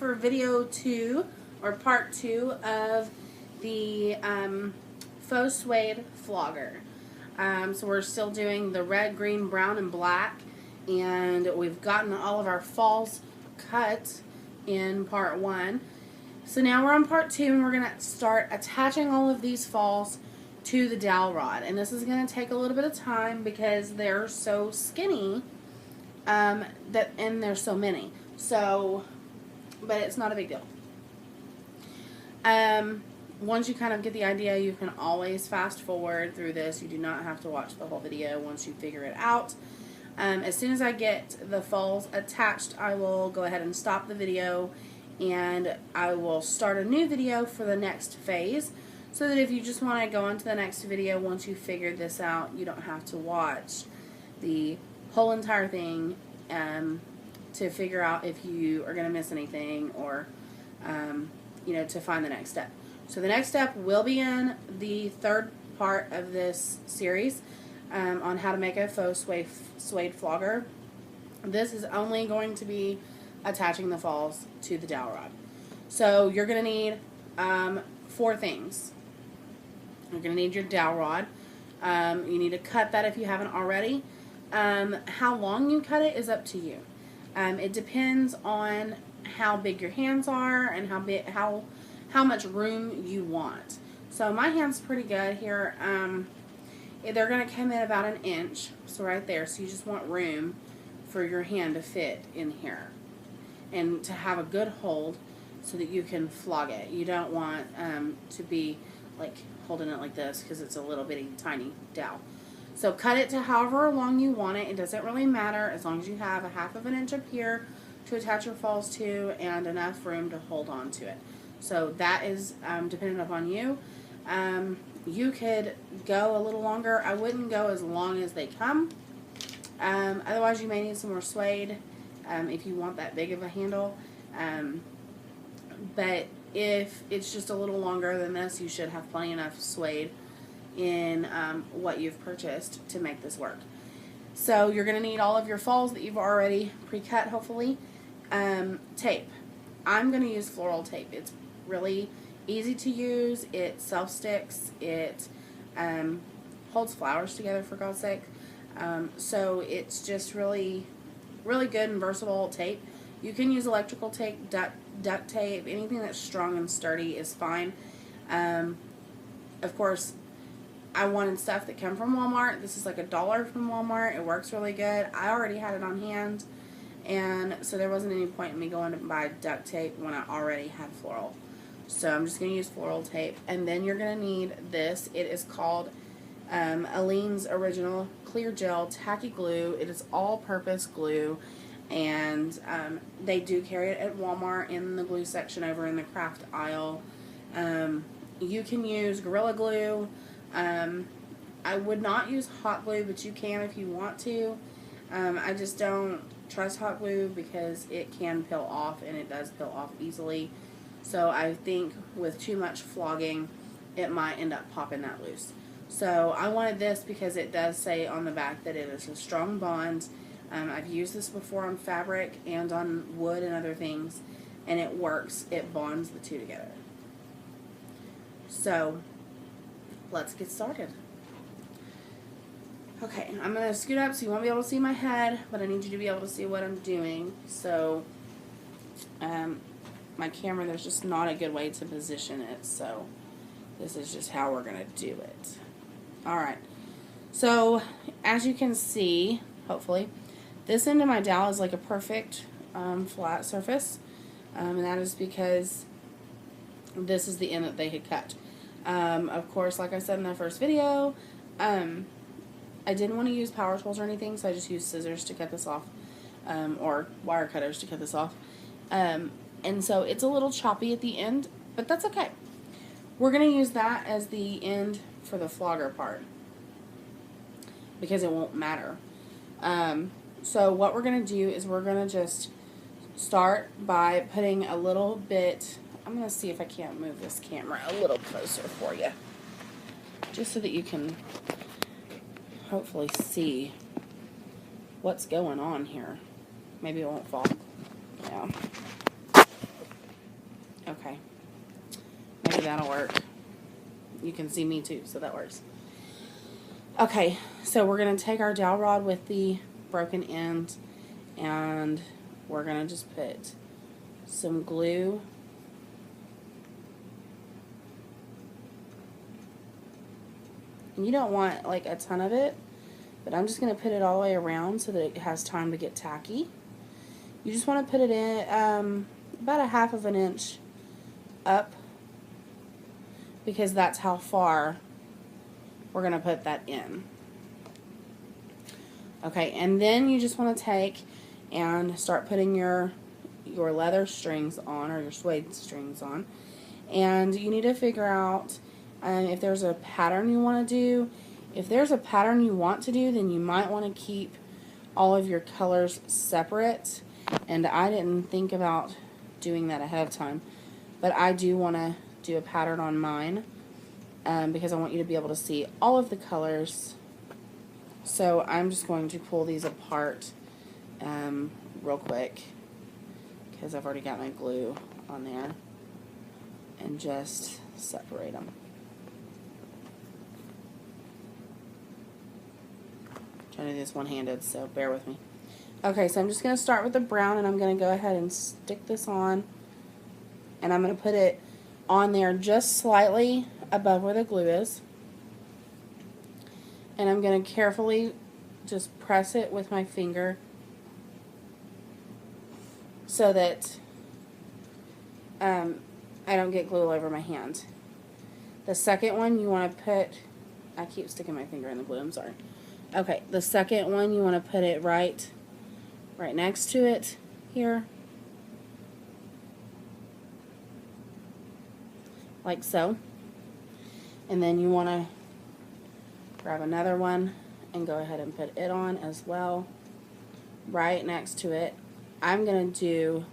for video 2 or part 2 of the faux suede flogger. So we're still doing the red, green, brown, and black, and we've gotten all of our falls cut in part 1. So now we're on part 2, and we're going to start attaching all of these falls to the dowel rod. And this is going to take a little bit of time because they're so skinny, and there's so many. So, but it's not a big deal. Once you kind of get the idea, you can always fast forward through this. You do not have to watch the whole video once you figure it out. As soon as I get the falls attached, I will go ahead and stop the video, and I will start a new video for the next phase, so that if you just want to go on to the next video once you figured this out, you don't have to watch the whole entire thing to figure out if you are going to miss anything, or to find the next step. So the next step will be in the third part of this series on how to make a faux suede flogger. This is only going to be attaching the falls to the dowel rod. So you're going to need 4 things. You're going to need your dowel rod. You need to cut that if you haven't already. How long you cut it is up to you. It depends on how big your hands are and how much room you want. So my hand's pretty good here. They're going to come in about 1 inch, so right there. So you just want room for your hand to fit in here and to have a good hold so that you can flog it. You don't want to be like holding it like this because it's a little bitty tiny dowel. So cut it to however long you want it. It doesn't really matter as long as you have 1/2 inch up here to attach your falls to and enough room to hold on to it. So that is dependent upon you. You could go a little longer. I wouldn't go as long as they come. Otherwise you may need some more suede if you want that big of a handle. But if it's just a little longer than this, you should have plenty enough suede in what you've purchased to make this work. So you're going to need all of your falls that you've already pre-cut, hopefully. Tape. I'm going to use floral tape. It's really easy to use. It self-sticks. It holds flowers together, for God's sake. So it's just really, really good and versatile tape. You can use electrical tape, duct tape, anything that's strong and sturdy is fine. Of course, I wanted stuff that came from Walmart. This is like $1 from Walmart. It works really good. I already had it on hand, and so there wasn't any point in me going to buy duct tape when I already had floral. So I'm just going to use floral tape. And then you're going to need this. It is called Aleene's Original Clear Gel Tacky Glue. It is all-purpose glue, and they do carry it at Walmart in the glue section over in the craft aisle. You can use Gorilla Glue. I would not use hot glue, but you can if you want to. I just don't trust hot glue because it can peel off, and it does peel off easily. So I think with too much flogging, it might end up popping that loose. So I wanted this because it does say on the back that it is a strong bond. I've used this before on fabric and on wood and other things, and it works. It bonds the two together. So let's get started. Okay, I'm going to scoot up so you won't be able to see my head, but I need you to be able to see what I'm doing. So, my camera, there's just not a good way to position it, so this is just how we're going to do it. Alright, so as you can see, hopefully, this end of my dowel is like a perfect flat surface, and that is because this is the end that they had cut. Of course, like I said in the first video, I didn't want to use power tools or anything, so I just used scissors to cut this off, or wire cutters to cut this off. And so it's a little choppy at the end, but that's okay. We're going to use that as the end for the flogger part because it won't matter. So what we're going to do is we're going to just start by putting a little bit. I'm going to see if I can't move this camera a little closer for you, just so that you can hopefully see what's going on here. Maybe it won't fall. Yeah. Okay. Maybe that'll work. You can see me too, so that works. Okay, so we're going to take our dowel rod with the broken end, and we're going to just put some glue and you don't want like a ton of it, but I'm just going to put it all the way around so that it has time to get tacky. You just want to put it in about a 1/2 inch up, because that's how far we're going to put that in. Okay, and then you just want to take and start putting your leather strings on, or your suede strings on, and you need to figure out if there's a pattern you want to do. If there's a pattern you want to do, then you might want to keep all of your colors separate, and I didn't think about doing that ahead of time, but I do want to do a pattern on mine because I want you to be able to see all of the colors. So I'm just going to pull these apart real quick, because I've already got my glue on there, and just separate them. I'm trying to do this one-handed, so bear with me. Okay, so I'm just going to start with the brown, and I'm going to go ahead and stick this on, and I'm going to put it on there just slightly above where the glue is, and I'm going to carefully just press it with my finger so that I don't get glue all over my hand. The second one you want to put, I keep sticking my finger in the glue, I'm sorry. Okay, the second one you want to put it right next to it here, like so. And then you want to grab another one and go ahead and put it on as well, right next to it. I'm going to do